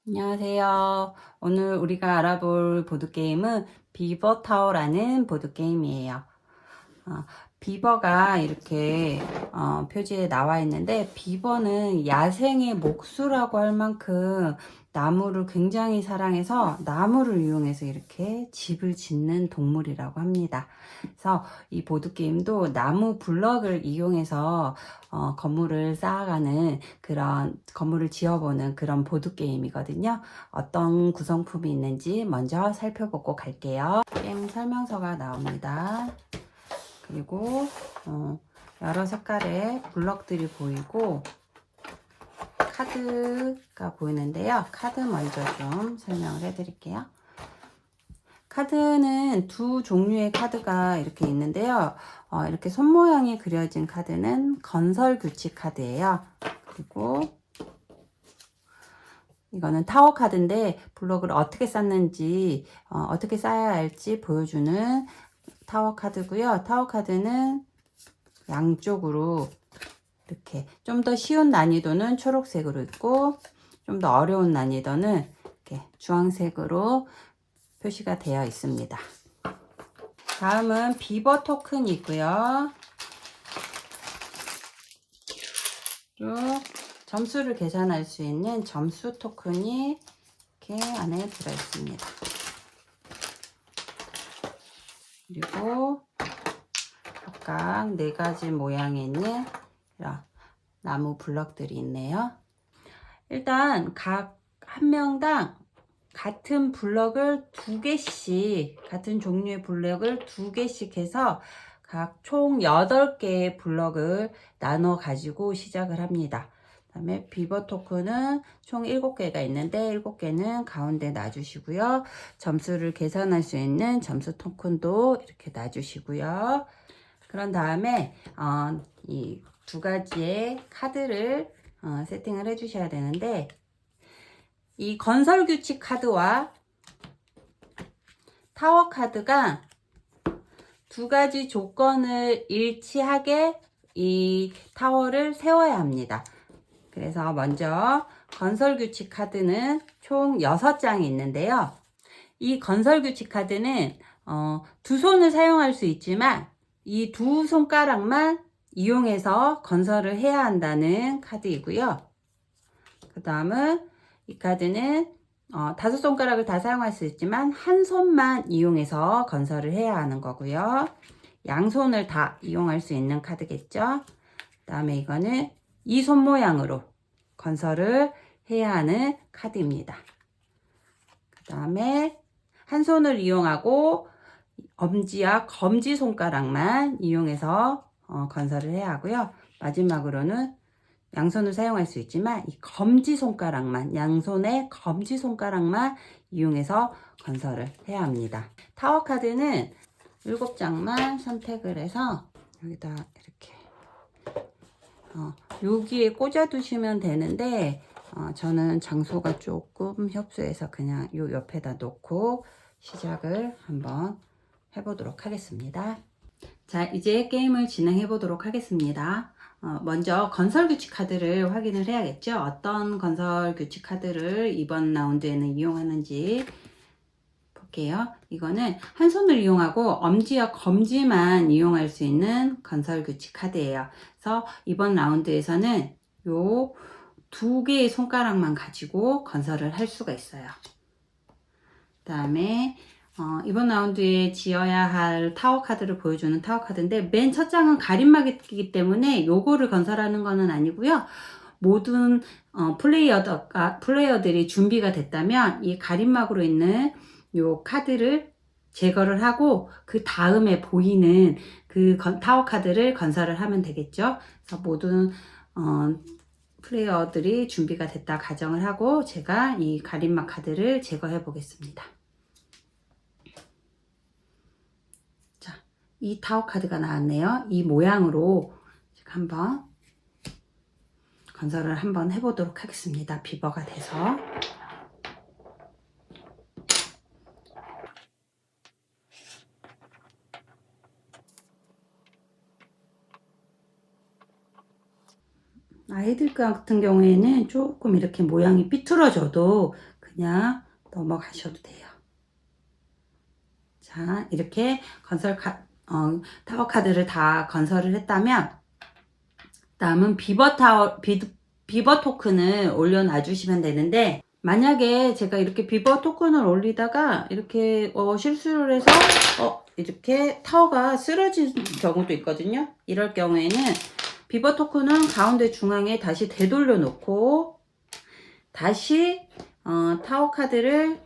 안녕하세요. 오늘 우리가 알아볼 보드게임은 비버타워라는 보드게임이에요. 어, 비버가 이렇게 표지에 나와 있는데, 비버는 야생의 목수라고 할 만큼 나무를 굉장히 사랑해서 나무를 이용해서 이렇게 집을 짓는 동물이라고 합니다. 그래서 이 보드게임도 나무 블럭을 이용해서 건물을 쌓아가는, 그런 건물을 지어보는 그런 보드게임이거든요. 어떤 구성품이 있는지 먼저 살펴보고 갈게요. 게임 설명서가 나옵니다. 그리고 여러 색깔의 블럭들이 보이고 카드가 보이는데요. 카드 먼저 좀 설명을 해 드릴게요. 카드는 두 종류의 카드가 이렇게 있는데요. 이렇게 손 모양이 그려진 카드는 건설 규칙 카드예요. 그리고 이거는 타워 카드인데, 블록을 어떻게 쌓는지, 어떻게 쌓아야 할지 보여주는 타워 카드고요. 타워 카드는 양쪽으로 이렇게 좀 더 쉬운 난이도는 초록색으로 있고, 좀 더 어려운 난이도는 이렇게 주황색으로 표시가 되어 있습니다. 다음은 비버 토큰이 있고요. 쭉 점수를 계산할 수 있는 점수 토큰이 이렇게 안에 들어 있습니다. 그리고 각각 4가지 모양이 있는 이런 나무 블럭들이 있네요. 일단 각 한 명당 같은 블럭을 2개씩, 같은 종류의 블럭을 2개씩 해서 각 총 8개의 블럭을 나눠 가지고 시작을 합니다. 그 다음에 비버 토큰은 총 7개가 있는데 7개는 가운데 놔주시고요. 점수를 계산할 수 있는 점수 토큰도 이렇게 놔주시고요. 그런 다음에 이 2가지의 카드를 세팅을 해 주셔야 되는데, 이 건설 규칙 카드와 타워 카드가 2가지 조건을 일치하게 이 타워를 세워야 합니다. 그래서 먼저 건설 규칙 카드는 총 6장이 있는데요. 이 건설 규칙 카드는 두 손을 사용할 수 있지만 이 두 손가락만 이용해서 건설을 해야 한다는 카드이고요. 그 다음은 이 카드는 5손가락을 다 사용할 수 있지만 한 손만 이용해서 건설을 해야 하는 거고요. 양손을 다 이용할 수 있는 카드겠죠. 그 다음에 이거는 이 손 모양으로 건설을 해야 하는 카드입니다. 그 다음에 한 손을 이용하고 엄지와 검지 손가락만 이용해서 건설을 해야 하고요. 마지막으로는 양손을 사용할 수 있지만 이 검지 손가락만, 양손의 검지 손가락만 이용해서 건설을 해야 합니다. 타워 카드는 7장만 선택을 해서 여기다 이렇게 여기에 꽂아 두시면 되는데, 저는 장소가 조금 협소해서 그냥 요 옆에다 놓고 시작을 한번 해보도록 하겠습니다. 자, 이제 게임을 진행해 보도록 하겠습니다. 먼저 건설 규칙 카드를 확인을 해야겠죠. 어떤 건설 규칙 카드를 이번 라운드에는 이용하는지 볼게요. 이거는 한 손을 이용하고 엄지와 검지만 이용할 수 있는 건설 규칙 카드예요. 그래서 이번 라운드에서는 요 2개의 손가락만 가지고 건설을 할 수가 있어요. 그 다음에 이번 라운드에 지어야 할 타워 카드를 보여주는 타워 카드인데, 맨 첫 장은 가림막이기 때문에 요거를 건설하는 거는 아니고요. 모든 플레이어들이 준비가 됐다면 이 가림막으로 있는 요 카드를 제거를 하고 그 다음에 보이는 그 타워 카드를 건설을 하면 되겠죠. 그래서 모든 플레이어들이 준비가 됐다 가정을 하고 제가 이 가림막 카드를 제거해 보겠습니다. 자, 이 타워 카드가 나왔네요. 이 모양으로 한번 건설을 한번 해보도록 하겠습니다. 비버가 돼서. 아이들 같은 경우에는 조금 이렇게 모양이 삐뚤어져도 그냥 넘어가셔도 돼요. 자, 이렇게 타워 카드를 다 건설을 했다면, 다음은 비버 토큰을 올려놔 주시면 되는데, 만약에 제가 이렇게 비버 토큰을 올리다가 이렇게 실수를 해서 이렇게 타워가 쓰러진 경우도 있거든요. 이럴 경우에는 비버 토큰은 가운데 중앙에 다시 되돌려 놓고 다시 타워 카드를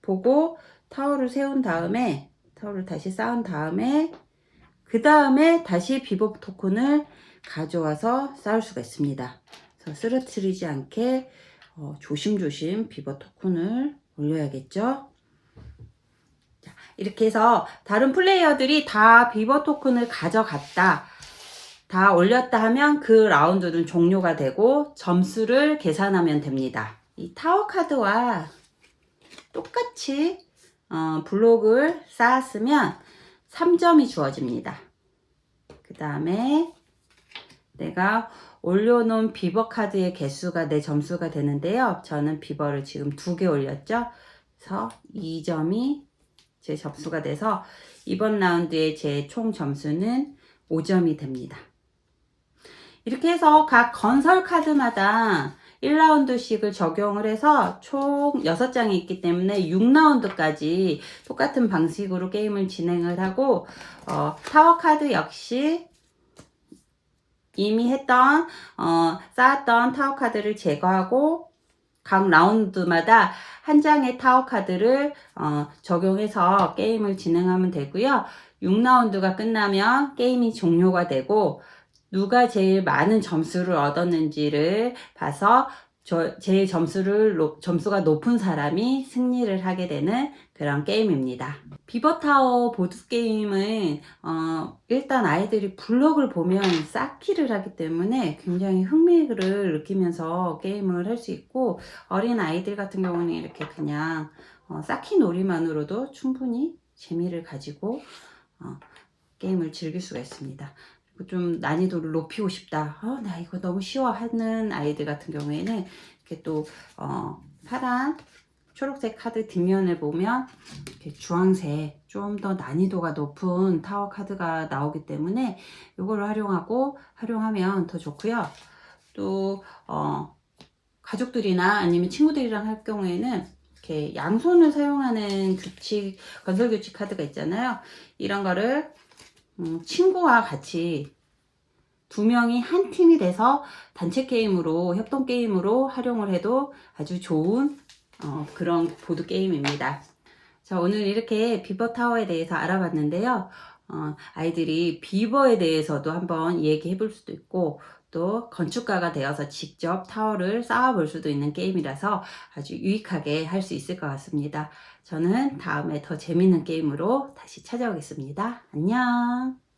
보고 타워를 세운 다음에, 타워를 다시 쌓은 다음에, 그 다음에 다시 비버 토큰을 가져와서 쌓을 수가 있습니다. 그래서 쓰러뜨리지 않게 조심조심 비버 토큰을 올려야겠죠. 자, 이렇게 해서 다른 플레이어들이 다 비버 토큰을 가져갔다, 다 올렸다 하면 그 라운드는 종료가 되고 점수를 계산하면 됩니다. 이 타워 카드와 똑같이 블록을 쌓았으면 3점이 주어집니다. 그 다음에 내가 올려놓은 비버 카드의 개수가 내 점수가 되는데요. 저는 비버를 지금 2개 올렸죠. 그래서 2점이 제 점수가 돼서 이번 라운드에 제 총 점수는 5점이 됩니다. 이렇게 해서 각 건설 카드마다 1라운드씩을 적용을 해서 총 6장이 있기 때문에 6라운드까지 똑같은 방식으로 게임을 진행을 하고, 타워 카드 역시 이미 쌓았던 타워 카드를 제거하고 각 라운드마다 한 장의 타워 카드를 적용해서 게임을 진행하면 되고요. 6라운드가 끝나면 게임이 종료가 되고, 누가 제일 많은 점수를 얻었는지를 봐서 제일 점수가 높은 사람이 승리를 하게 되는 그런 게임입니다. 비버타워 보드게임은 일단 아이들이 블럭을 보면 쌓기를 하기 때문에 굉장히 흥미를 느끼면서 게임을 할 수 있고, 어린 아이들 같은 경우는 이렇게 그냥 쌓기 놀이만으로도 충분히 재미를 가지고 게임을 즐길 수가 있습니다. 좀 난이도를 높이고 싶다, 나 이거 너무 쉬워 하는 아이들 같은 경우에는 이렇게 또 파란 초록색 카드 뒷면을 보면 이렇게 주황색 좀 더 난이도가 높은 타워 카드가 나오기 때문에 이걸 활용하면 더 좋고요. 또 가족들이나 아니면 친구들이랑 할 경우에는 이렇게 양손을 사용하는 건설 규칙 카드가 있잖아요. 이런 거를 친구와 같이 2명이 한 팀이 돼서 단체 게임으로, 협동 게임으로 활용을 해도 아주 좋은 그런 보드 게임입니다. 자, 오늘 이렇게 비버 타워에 대해서 알아봤는데요. 아이들이 비버에 대해서도 한번 얘기해 볼 수도 있고, 또 건축가가 되어서 직접 타워를 쌓아 볼 수도 있는 게임이라서 아주 유익하게 할 수 있을 것 같습니다. 저는 다음에 더 재밌는 게임으로 다시 찾아오겠습니다. 안녕.